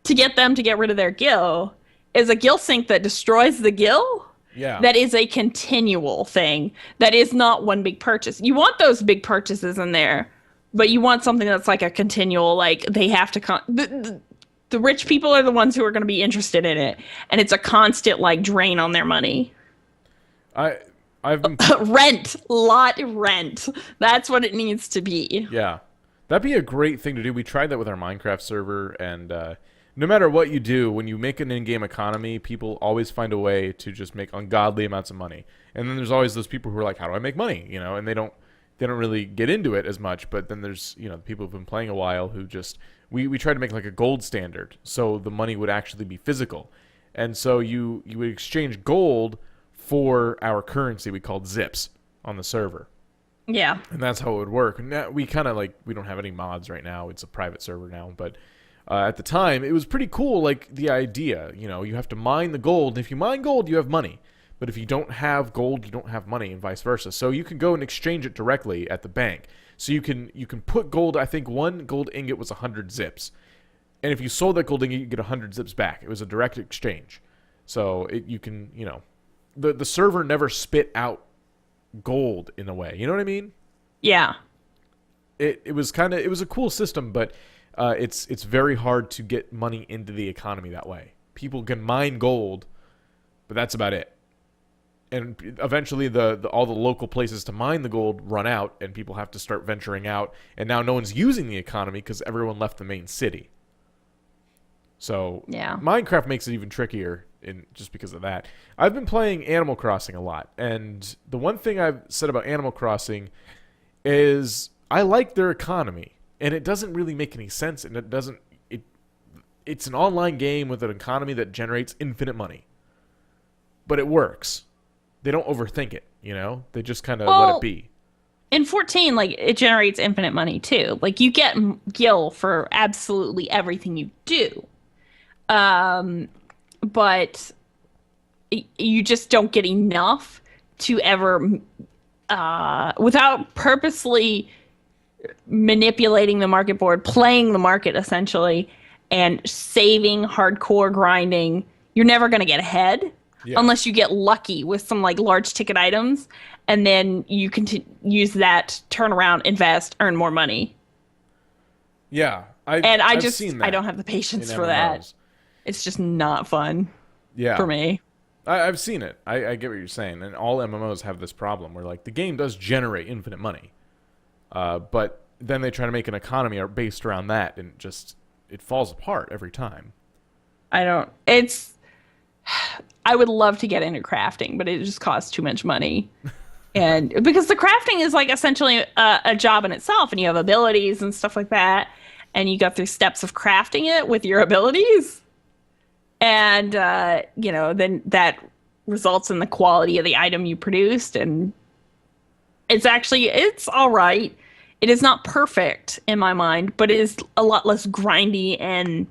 to get them to get rid of their gil is a gil sink that destroys the gil. Yeah. That is a continual thing. That is not one big purchase. You want those big purchases in there, but you want something that's like a continual, like they have to the rich people are the ones who are going to be interested in it, and it's a constant like drain on their money. I've been rent. That's what it needs to be. Yeah. That'd be a great thing to do. We tried that with our Minecraft server, and no matter what you do, when you make an in-game economy, people always find a way to just make ungodly amounts of money. And then there's always those people who are like, how do I make money? You know, and they don't really get into it as much, but then there's, you know, people who've been playing a while who just we try to make like a gold standard so the money would actually be physical. And so you would exchange gold for our currency we called zips on the server. Yeah. And that's how it would work. Now, we kind of like, we don't have any mods right now. It's a private server now. But at the time, it was pretty cool, like the idea. You know, you have to mine the gold. If you mine gold, you have money. But if you don't have gold, you don't have money, and vice versa. So you can go and exchange it directly at the bank. So you can put gold, I think one gold ingot was 100 zips. And if you sold that gold ingot, you get 100 zips back. It was a direct exchange. So you can, you know, the server never spit out gold in a way. You know what I mean? Yeah. It was a cool system, but it's very hard to get money into the economy that way. People can mine gold, but that's about it. And eventually all the local places to mine the gold run out, and people have to start venturing out, and now no one's using the economy because everyone left the main city. So yeah. Minecraft makes it even trickier just because of that. I've been playing Animal Crossing a lot, and the one thing I've said about Animal Crossing is I like their economy, and it doesn't really make any sense, and it's an online game with an economy that generates infinite money. But it works. They don't overthink it, you know? They just kind of let it be. In 14, like, it generates infinite money, too. Like, you get gil for absolutely everything you do. But you just don't get enough to ever, without purposely manipulating the market board, playing the market, essentially, and saving, hardcore grinding, you're never going to get ahead. Yeah. Unless you get lucky with some like large ticket items, and then you can use that, turn around, invest, earn more money. Yeah, I don't have the patience for that. It's just not fun. Yeah, for me. I've seen it. I get what you're saying, and all MMOs have this problem where like the game does generate infinite money, but then they try to make an economy based around that, and it falls apart every time. I would love to get into crafting, but it just costs too much money. And because the crafting is like essentially a job in itself, and you have abilities and stuff like that, and you go through steps of crafting it with your abilities. And, you know, then that results in the quality of the item you produced. And it's all right. It is not perfect in my mind, but it is a lot less grindy and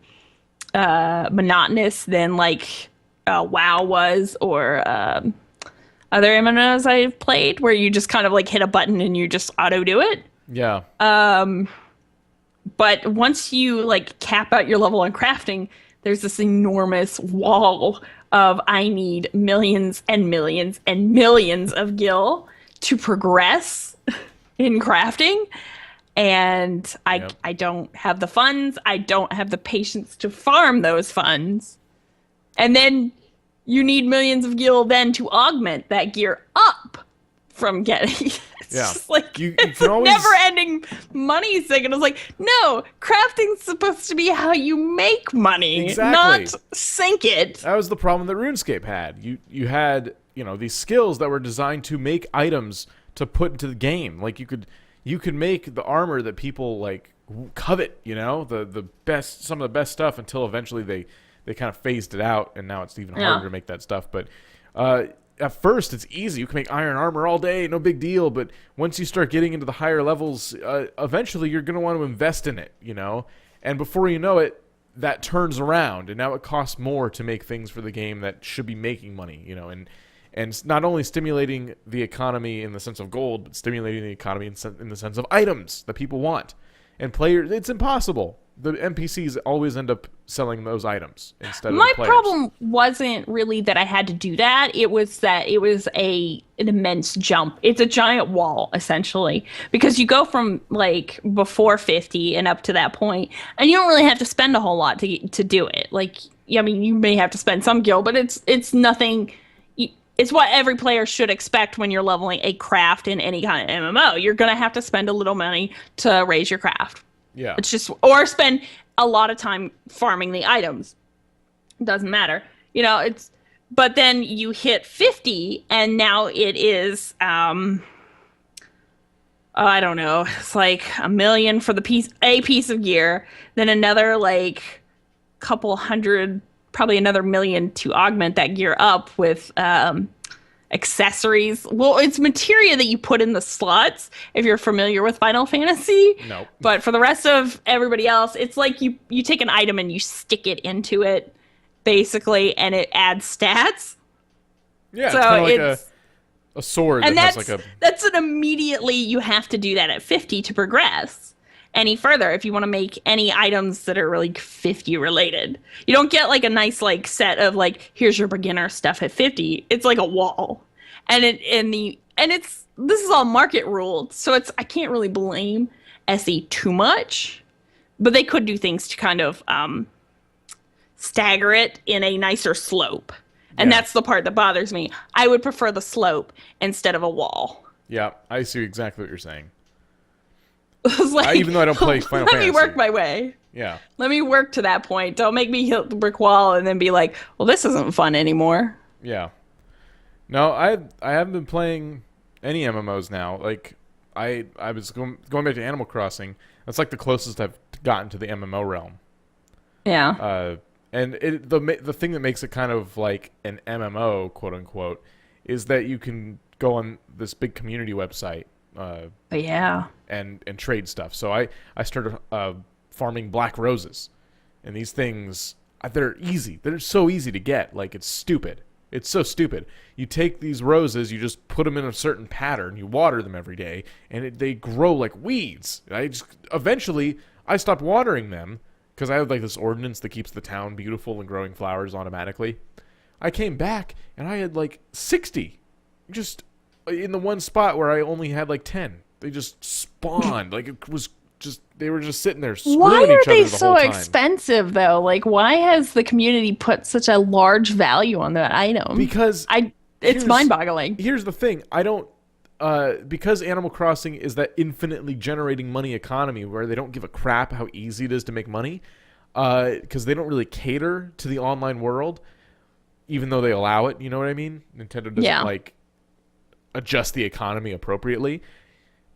monotonous than like WoW was, or other MMOs I've played, where you just kind of like hit a button and you just auto do it. Yeah. But once you like cap out your level on crafting, there's this enormous wall of I need millions and millions and millions of gil to progress in crafting. And I don't have the funds. I don't have the patience to farm those funds. And then you need millions of gil then to augment that gear up from getting. It's just like you it's a never-ending money thing. And I was like, no, crafting's supposed to be how you make money, not sink it. That was the problem that RuneScape had. You had, you know, these skills that were designed to make items to put into the game. Like you could make the armor that people like covet, you know, some of the best stuff, until eventually they kind of phased it out, and now it's even harder to make that stuff. But at first, it's easy. You can make iron armor all day, no big deal. But once you start getting into the higher levels, eventually you're going to want to invest in it, you know? And before you know it, that turns around, and now it costs more to make things for the game that should be making money, you know? And not only stimulating the economy in the sense of gold, but stimulating the economy in the sense of items that people want. And players, it's impossible. the NPCs always end up selling those items instead of My the players. problem wasn't really that I had to do that. It was that it was an immense jump. It's a giant wall, essentially, because you go from like before 50 and up to that point, and you don't really have to spend a whole lot to do it. Like, I mean, you may have to spend some gil, but it's nothing. It's what every player should expect when you're leveling a craft in any kind of MMO. You're gonna have to spend a little money to raise your craft. Yeah. It's just, or spend a lot of time farming the items. It doesn't matter. But then you hit 50 and now it is, I don't know. It's like $1 million for a piece of gear, then another like couple hundred, probably another $1 million to augment that gear up with, accessories. Well, it's materia that you put in the slots if you're familiar with Final Fantasy. No. But for the rest of everybody else, it's like you take an item and you stick it into it, basically, and it adds stats. Yeah, so it's kind of like it's a sword and that has like a... that's an immediately you have to do that at 50 to progress any further if you want to make any items that are really 50 related. You don't get like a nice like set of like, here's your beginner stuff at 50. It's like a wall. And this is all market ruled. So I can't really blame SE too much, but they could do things to kind of stagger it in a nicer slope. And that's the part that bothers me. I would prefer the slope instead of a wall. Yeah, I see exactly what you're saying. Like, even though I don't play Final Fantasy. Let me work my way. Yeah. Let me work to that point. Don't make me hit the brick wall and then be like, well, this isn't fun anymore. Yeah. No, I haven't been playing any MMOs now. Like, I was going back to Animal Crossing. That's like the closest I've gotten to the MMO realm. Yeah. And the thing that makes it kind of like an MMO, quote unquote, is that you can go on this big community website. But yeah. And trade stuff. So I started farming black roses, and these things, they're easy. They're so easy to get. Like, it's stupid. It's so stupid. You take these roses, you just put them in a certain pattern, you water them every day, and they grow like weeds. Eventually I stopped watering them because I have like this ordinance that keeps the town beautiful and growing flowers automatically. I came back and I had like 60 just in the one spot where I only had like 10. They just spawned. Like, it was just, they were just sitting there screwing Why each are other they the so whole time. expensive though? Like, why has the community put such a large value on that item? Because it's mind-boggling. Here's the thing. I don't because Animal Crossing is that infinitely generating money economy where they don't give a crap how easy it is to make money, because they don't really cater to the online world, even though they allow it. You know what I mean? Nintendo doesn't like adjust the economy appropriately.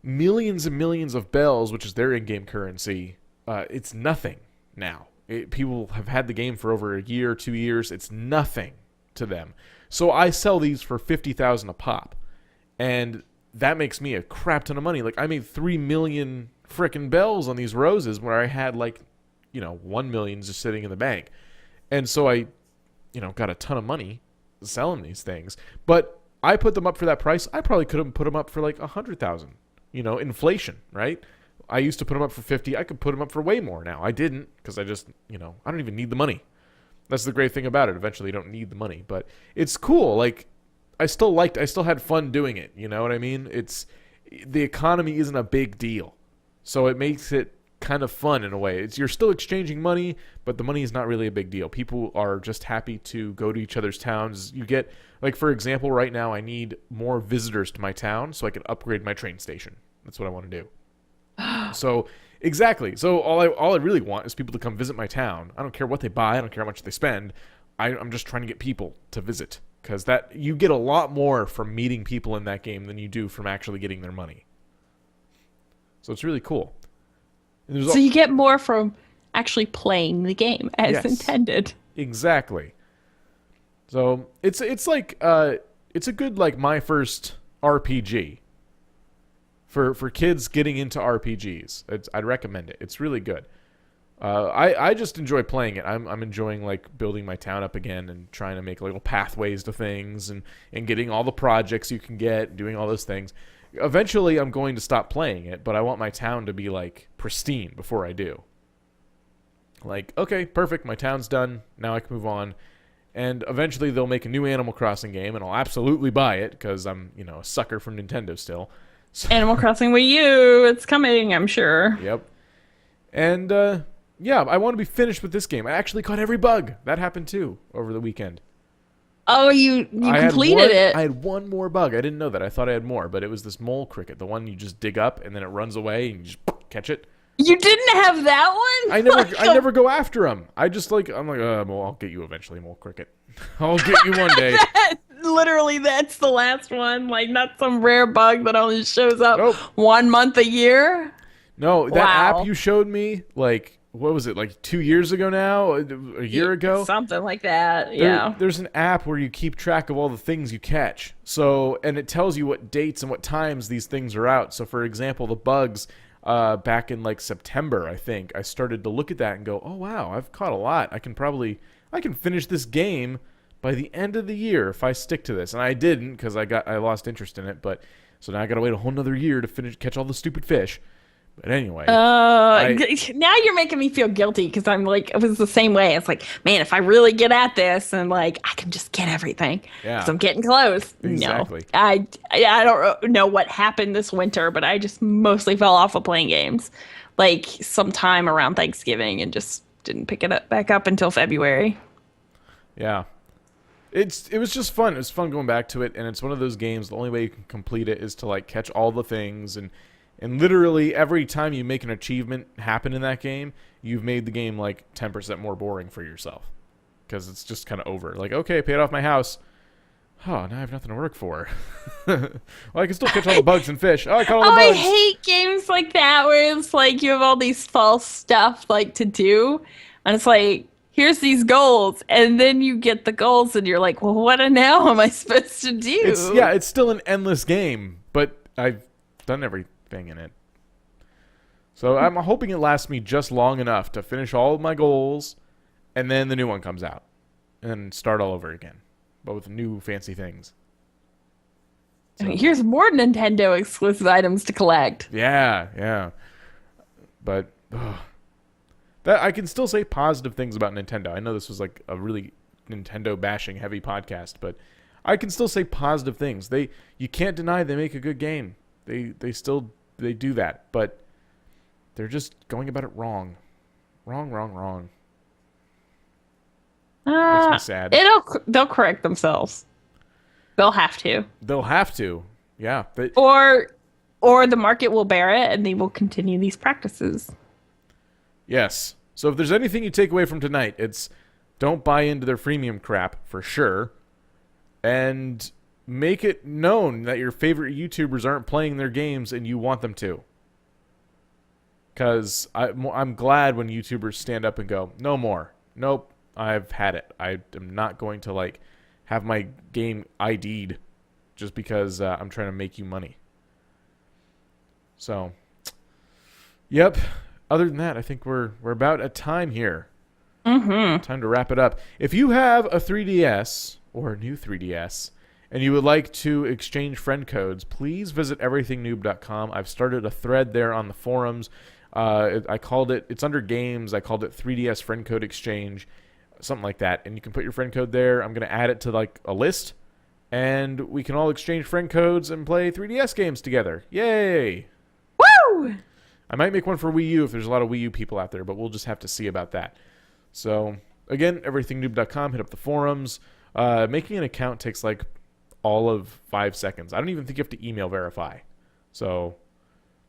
Millions and millions of bells, which is their in-game currency, it's nothing now. People have had the game for over a year, 2 years. It's nothing to them. So I sell these for $50,000 a pop, and that makes me a crap ton of money. Like, I made 3 million frickin' bells on these roses where I had like, 1 million just sitting in the bank. And so I, got a ton of money selling these things. But I put them up for that price. I probably could have put them up for like 100,000. Inflation, right? I used to put them up for 50. I could put them up for way more now. I didn't, because I just, I don't even need the money. That's the great thing about it. Eventually you don't need the money, but it's cool. Like, I still had fun doing it. You know what I mean? The economy isn't a big deal. So it makes it kind of fun in a way. You're still exchanging money, but the money is not really a big deal. People are just happy to go to each other's towns. You get, like, for example, right now I need more visitors to my town so I can upgrade my train station. That's what I want to do. So, exactly. So all I really want is people to come visit my town. I don't care what they buy. I don't care how much they spend. I'm just trying to get people to visit, because that you get a lot more from meeting people in that game than you do from actually getting their money. So it's really cool. So you get more from actually playing the game as intended. Exactly. So it's like it's a good, like, my first RPG for kids getting into RPGs. I'd recommend it. It's really good. I just enjoy playing it. I'm enjoying, like, building my town up again and trying to make little pathways to things and getting all the projects you can get, doing all those things. Eventually I'm going to stop playing it, but I want my town to be, like, pristine before I do. Like, okay, perfect, my town's done. Now I can move on. And eventually they'll make a new Animal Crossing game, and I'll absolutely buy it because I'm, a sucker for Nintendo still. So, Animal Crossing Wii U, it's coming, I'm sure. Yep. And, yeah, I want to be finished with this game. I actually caught every bug. That happened, too, over the weekend. Oh, you completed it. I had one more bug. I didn't know that. I thought I had more, but it was this mole cricket, the one you just dig up, and then it runs away, and you just catch it. You didn't have that one? I never go after him. I'm like, well, I'll get you eventually, mole cricket. I'll get you one day. Literally, that's the last one. Like, not some rare bug that only shows up Nope. 1 month a year. No, that Wow. app you showed me, like, what was it, like 2 years ago now? A year ago? Something like that, yeah. There's an app where you keep track of all the things you catch. So, and it tells you what dates and what times these things are out. So, for example, the bugs, back in like September, I think, I started to look at that and go, oh, wow, I've caught a lot. I can finish this game by the end of the year if I stick to this. And I didn't because I lost interest in it. But so now I got to wait a whole nother year to catch all the stupid fish. But anyway. Now you're making me feel guilty because I'm like, it was the same way. It's like, man, if I really get at this and like, I can just get everything because I'm getting close. Exactly. No, I don't know what happened this winter, but I just mostly fell off of playing games like sometime around Thanksgiving and just didn't pick it back up until February. Yeah. It was just fun. It was fun going back to it, and it's one of those games, the only way you can complete it is to like catch all the things, and literally every time you make an achievement happen in that game, you've made the game like 10% more boring for yourself. Because it's just kind of over. Like, okay, I paid off my house. Oh, now I have nothing to work for. Well, I can still catch all the bugs and fish. Oh, I caught all the bugs. I hate games like that where it's like you have all these false stuff like to do, and it's like, here's these goals, and then you get the goals, and you're like, well, what now am I supposed to do? It's still an endless game, but I've done everything in it. So I'm hoping it lasts me just long enough to finish all of my goals, and then the new one comes out, and start all over again, but with new fancy things. So, here's more Nintendo exclusive items to collect. Yeah. But that I can still say positive things about Nintendo. I know this was like a really Nintendo bashing heavy podcast, but I can still say positive things. You can't deny they make a good game. They do that, but they're just going about it wrong. Wrong. Makes me sad. They'll correct themselves. They'll have to. Yeah. Or the market will bear it and they will continue these practices. Yes. So if there's anything you take away from tonight, it's don't buy into their freemium crap for sure. And make it known that your favorite YouTubers aren't playing their games and you want them to. Because I'm glad when YouTubers stand up and go, no more. Nope, I've had it. I am not going to like have my game ID'd just because I'm trying to make you money. So, yep. Other than that, I think we're about at time here. Mm-hmm. Time to wrap it up. If you have a 3DS or a new 3DS and you would like to exchange friend codes, please visit everythingnoob.com. I've started a thread there on the forums. I called it, it's under games, I called it 3DS friend code exchange, something like that. And you can put your friend code there. I'm going to add it to like a list, and we can all exchange friend codes and play 3DS games together. Yay! Woo! I might make one for Wii U if there's a lot of Wii U people out there, but we'll just have to see about that. So, again, everythingnoob.com, hit up the forums. Making an account takes like all of 5 seconds. I don't even think you have to email verify. So,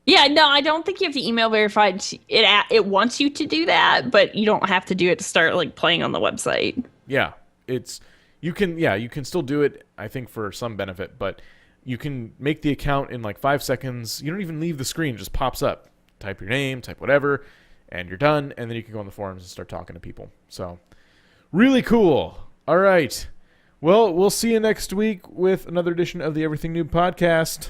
yeah, no, I don't think you have to email verify. It wants you to do that, but you don't have to do it to start like playing on the website. Yeah, you can still do it, I think, for some benefit, but you can make the account in like 5 seconds. You don't even leave the screen, it just pops up. Type your name, type whatever, and you're done, and then you can go on the forums and start talking to people. So, really cool. All right. Well, we'll see you next week with another edition of the Everything Noob podcast.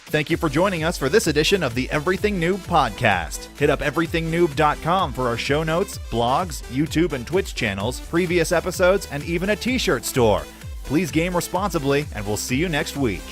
Thank you for joining us for this edition of the Everything Noob podcast. Hit up everythingnoob.com for our show notes, blogs, YouTube and Twitch channels, previous episodes, and even a t-shirt store. Please game responsibly, and we'll see you next week.